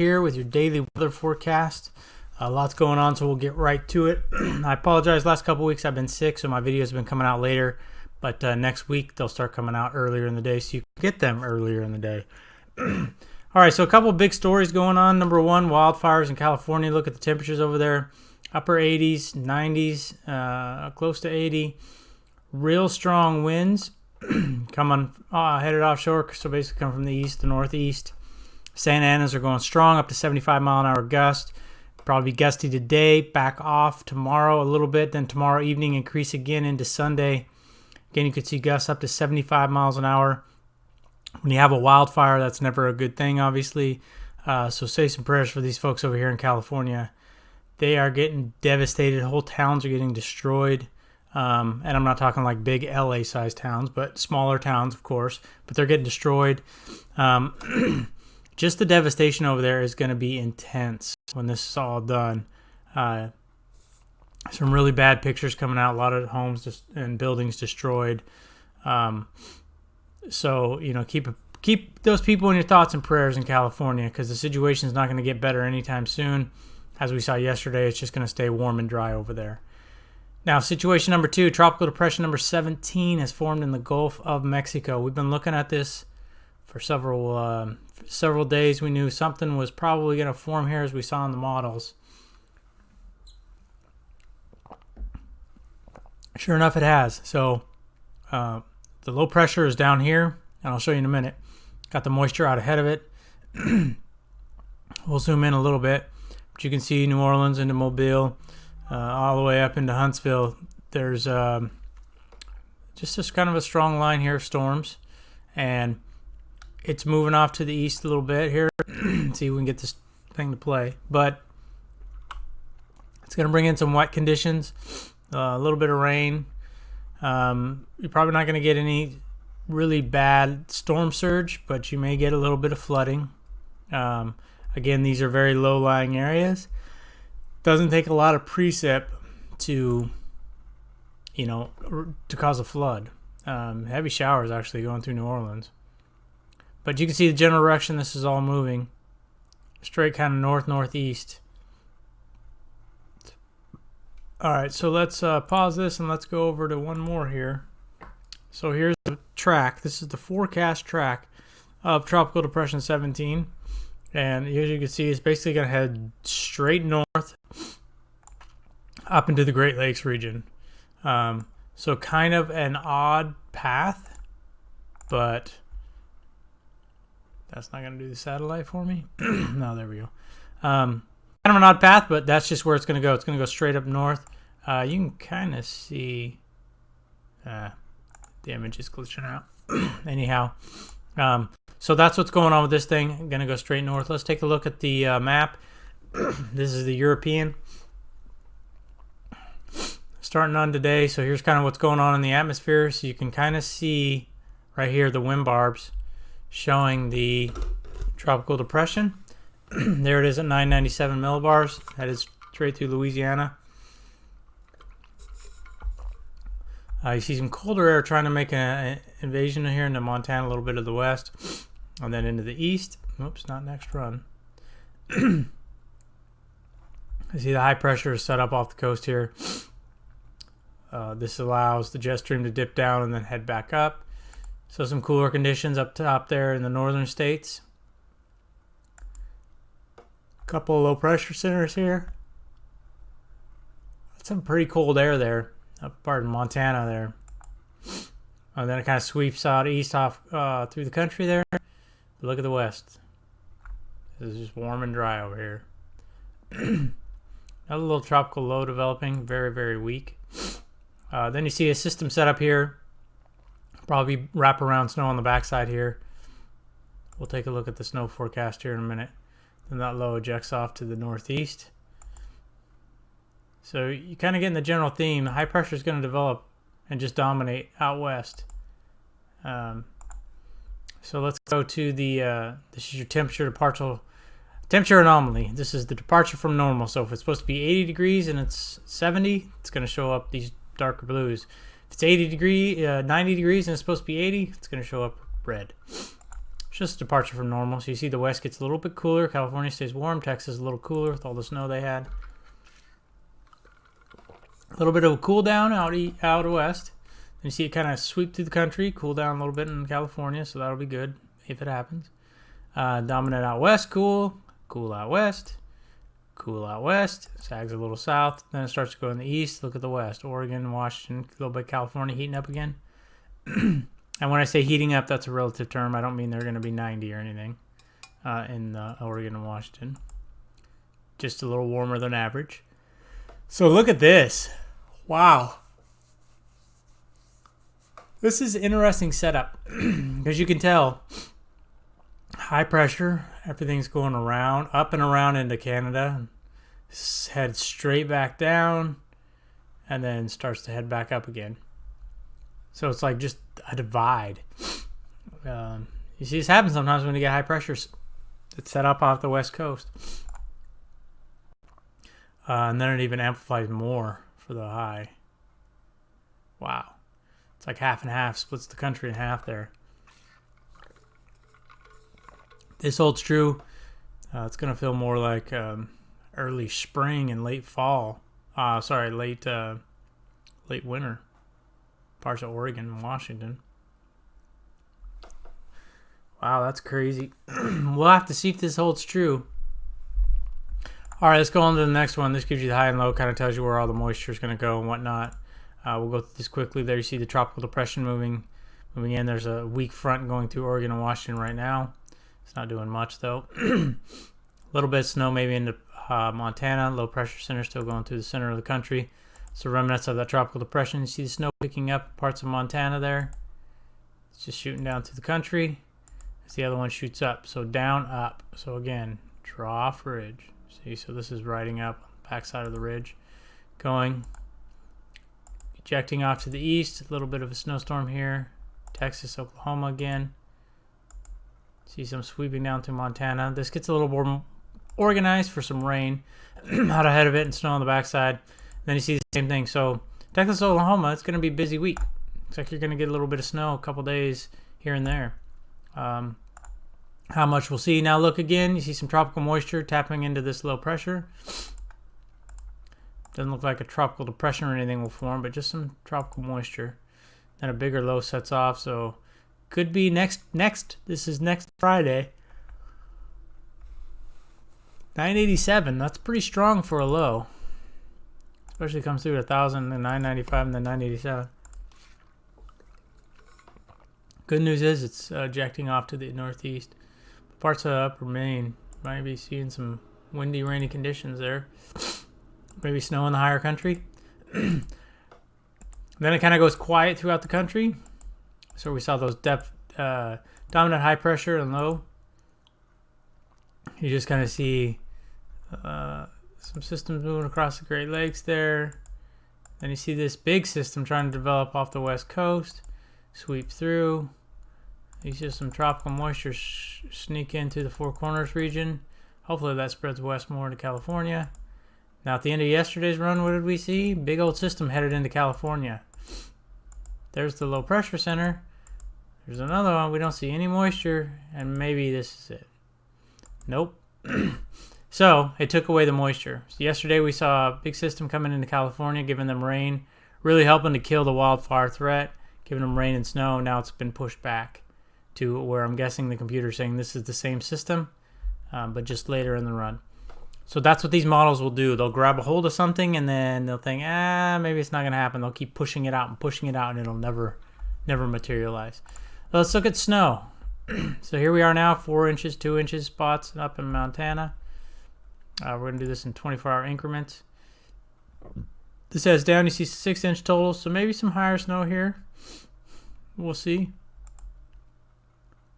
here with your daily weather forecast. Lots going on, so we'll get right to it. I apologize, last couple weeks I've been sick, so my videos have been coming out later, but next week they'll start coming out earlier in the day, so you can get them earlier in the day. All right, so a couple of big stories going on. Number one, wildfires in California. Look at the temperatures over there. Upper 80s, 90s, close to 80. Real strong winds coming headed offshore, so basically coming from the east to northeast. Santa Anas are going strong, up to 75 mile an hour gust. Probably gusty today, back off tomorrow a little bit, then tomorrow evening increase again into Sunday. Again, you could see gusts up to 75 miles an hour. When you have a wildfire, that's never a good thing, obviously. So say some prayers for these folks over here in California. They are getting devastated. Whole towns are getting destroyed. And I'm not talking like big LA-sized towns, but smaller towns, of course. But they're getting destroyed. Just the devastation over there is going to be intense when this is all done. Some really bad pictures coming out. A lot of homes and buildings destroyed. So, you know, keep those people in your thoughts and prayers in California, because the situation is not going to get better anytime soon. As we saw yesterday, it's just going to stay warm and dry over there. Now, situation number 2, tropical depression number 17 has formed in the Gulf of Mexico. We've been looking at this for several days. We knew something was probably going to form here, as we saw in the models. Sure enough, it has. So the low pressure is down here, and I'll show you in a minute. Got the moisture out ahead of it. We'll zoom in a little bit, but you can see New Orleans into Mobile, all the way up into Huntsville. There's just this kind of a strong line here of storms, and it's moving off to the east a little bit here. See if we can get this thing to play, but it's going to bring in some wet conditions, a little bit of rain. You're probably not going to get any really bad storm surge, but you may get a little bit of flooding. Again, these are very low-lying areas. Doesn't take a lot of precip to, you know, to cause a flood. Heavy showers actually going through New Orleans. But you can see the general direction this is all moving. Straight kind of north-northeast. All right, so let's pause this and let's go over to one more here. So here's the track. This is the forecast track of Tropical Depression 17. And as you can see, it's basically going to head straight north up into the Great Lakes region. So kind of an odd path, but that's not going to do the satellite for me. No, there we go. Kind of an odd path, but that's just where it's going to go. It's going to go straight up north. You can kind of see the image is glitching out. Anyhow, so that's what's going on with this thing. I'm going to go straight north. Let's take a look at the map. This is the European. Starting on today, so here's kind of what's going on in the atmosphere. So you can kind of see right here the wind barbs showing the tropical depression. There it is at 997 millibars. That is straight through Louisiana. You see some colder air trying to make an invasion here into Montana, a little bit of the west, and then into the east. Oops, not next run. I see the high pressure is set up off the coast here. This allows the jet stream to dip down and then head back up. So some cooler conditions up top there in the northern states. Couple of low pressure centers here. That's some pretty cold air there, up part of Montana there. And then it kind of sweeps out east off through the country there. But look at the west. This is just warm and dry over here. Another little tropical low developing, very, very weak. Then you see a system set up here. Probably wrap around snow on the backside here. We'll take a look at the snow forecast here in a minute. Then that low ejects off to the northeast. So you kind of get in the general theme. The high pressure is going to develop and just dominate out west. So let's go to the, this is your temperature anomaly. This is the departure from normal. So if it's supposed to be 80 degrees and it's 70, it's going to show up these darker blues. If it's 90 degrees and it's supposed to be 80, it's going to show up red. It's just a departure from normal. So you see the west gets a little bit cooler. California stays warm. Texas a little cooler with all the snow they had. A little bit of a cool down out west. Then you see it kind of sweep through the country, cool down a little bit in California, so that'll be good if it happens. Dominant out west, cool out west, cool out west, sags a little south, then it starts to go in the east. Look at the west, Oregon, Washington, a little bit California heating up again. And when I say heating up, that's a relative term. I don't mean they're going to be 90 or anything in Oregon and Washington. Just a little warmer than average. So look at this. Wow. This is an interesting setup because you can tell high pressure, everything's going around, up and around into Canada, heads straight back down, and then starts to head back up again. So it's like just a divide. You see this happen sometimes when you get high pressures. It's set up off the west coast. And then it even amplifies more for the high. Wow. It's like half and half, splits the country in half there. This holds true. It's going to feel more like early spring and late fall. Late winter. Parts of Oregon and Washington. Wow, that's crazy. We'll have to see if this holds true. All right, let's go on to the next one. This gives you the high and low, kind of tells you where all the moisture is going to go and whatnot. We'll go through this quickly. There you see the tropical depression moving in. There's a weak front going through Oregon and Washington right now. It's not doing much, though. A little bit of snow maybe into Montana. Low pressure center still going through the center of the country. So remnants of that tropical depression. You see the snow picking up parts of Montana there. It's just shooting down through the country. As the other one shoots up. So down, up. So again, trough ridge. See, so this is riding up backside of the ridge. Going. Ejecting off to the east. A little bit of a snowstorm here. Texas, Oklahoma again. See some sweeping down through Montana. This gets a little more organized for some rain out ahead of it and snow on the backside. Then you see the same thing. So Texas, Oklahoma, it's going to be a busy week. Looks like you're going to get a little bit of snow a couple days here and there. How much we'll see. Now look again. You see some tropical moisture tapping into this low pressure. Doesn't look like a tropical depression or anything will form, but just some tropical moisture. Then a bigger low sets off. So could be next. This is next Friday. 987. That's pretty strong for a low. Especially comes through at 1,000 and 995 and then 987. Good news is it's ejecting off to the northeast. Parts of upper Maine might be seeing some windy, rainy conditions there. Maybe snow in the higher country. Then it kind of goes quiet throughout the country. So we saw those dominant high pressure and low. You just kind of see some systems moving across the Great Lakes there. Then you see this big system trying to develop off the west coast. Sweep through. You see some tropical moisture sneak into the Four Corners region. Hopefully that spreads west more into California. Now at the end of yesterday's run, what did we see? Big old system headed into California. There's the low pressure center. There's another one. We don't see any moisture, and maybe this is it. Nope. So it took away the moisture. So yesterday we saw a big system coming into California, giving them rain, really helping to kill the wildfire threat, giving them rain and snow. Now it's been pushed back to where I'm guessing the computer's saying this is the same system, but just later in the run. So that's what these models will do. They'll grab a hold of something and then they'll think, maybe it's not going to happen. They'll keep pushing it out, and it'll never materialize. Let's look at snow. So here we are now, 4 inches, 2 inches spots up in Montana. We're going to do this in 24-hour increments. This has down, you see 6-inch total, so maybe some higher snow here. We'll see.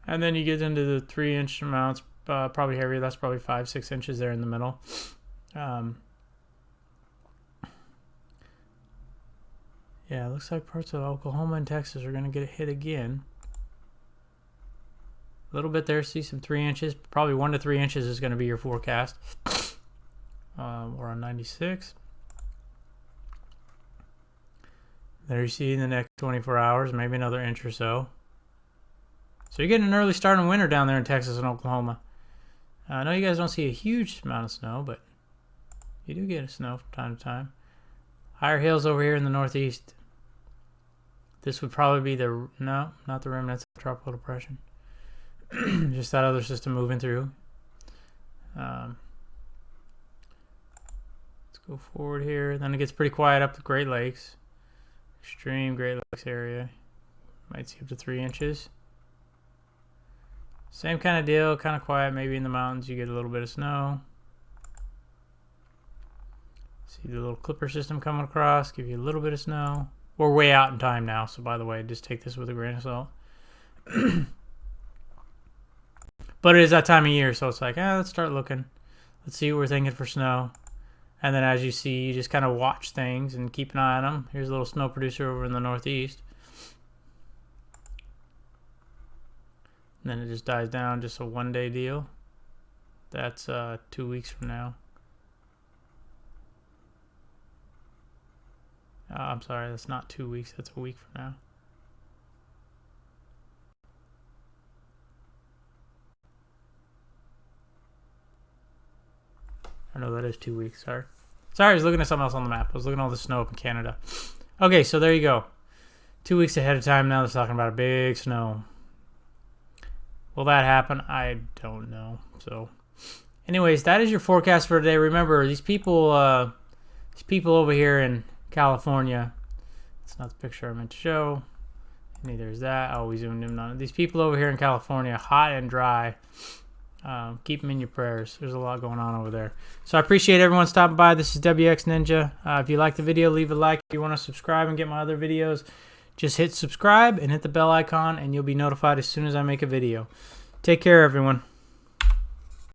And then you get into the 3-inch amounts, probably heavier. That's probably 5-6 inches there in the middle. Yeah, it looks like parts of Oklahoma and Texas are going to get hit again. A little bit there. See some 3 inches. Probably 1 to 3 inches is going to be your forecast. We're on 96. There you see in the next 24 hours, maybe another inch or so. So you're getting an early start in winter down there in Texas and Oklahoma. I know you guys don't see a huge amount of snow, but you do get snow from time to time. Higher hills over here in the northeast. This would probably be the, no, not the remnants of tropical depression. Just that other system moving through. Let's go forward here. Then it gets pretty quiet up the Great Lakes. Extreme Great Lakes area. Might see up to 3 inches. Same kind of deal, kind of quiet. Maybe in the mountains you get a little bit of snow. See the little clipper system coming across, give you a little bit of snow. We're way out in time now, so by the way, just take this with a grain of salt. But it is that time of year, so it's like, let's start looking. Let's see what we're thinking for snow. And then as you see, you just kind of watch things and keep an eye on them. Here's a little snow producer over in the northeast. And then it just dies down, just a one-day deal. That's 2 weeks from now. I'm sorry, that's not 2 weeks, that's a week from now. I know that is 2 weeks, sorry. Sorry, I was looking at something else on the map. I was looking at all the snow up in Canada. Okay, so there you go. 2 weeks ahead of time now, they're talking about a big snow. Will that happen? I don't know. So, anyways, that is your forecast for today. Remember, these people over here in California. It's not the picture I meant to show. Neither is that. Oh, we zoomed in on it. These people over here in California, hot and dry. Keep them in your prayers. There's a lot going on over there. So I appreciate everyone stopping by. This is WX Ninja. If you like the video, leave a like. If you want to subscribe and get my other videos, just hit subscribe and hit the bell icon, and you'll be notified as soon as I make a video. Take care, everyone.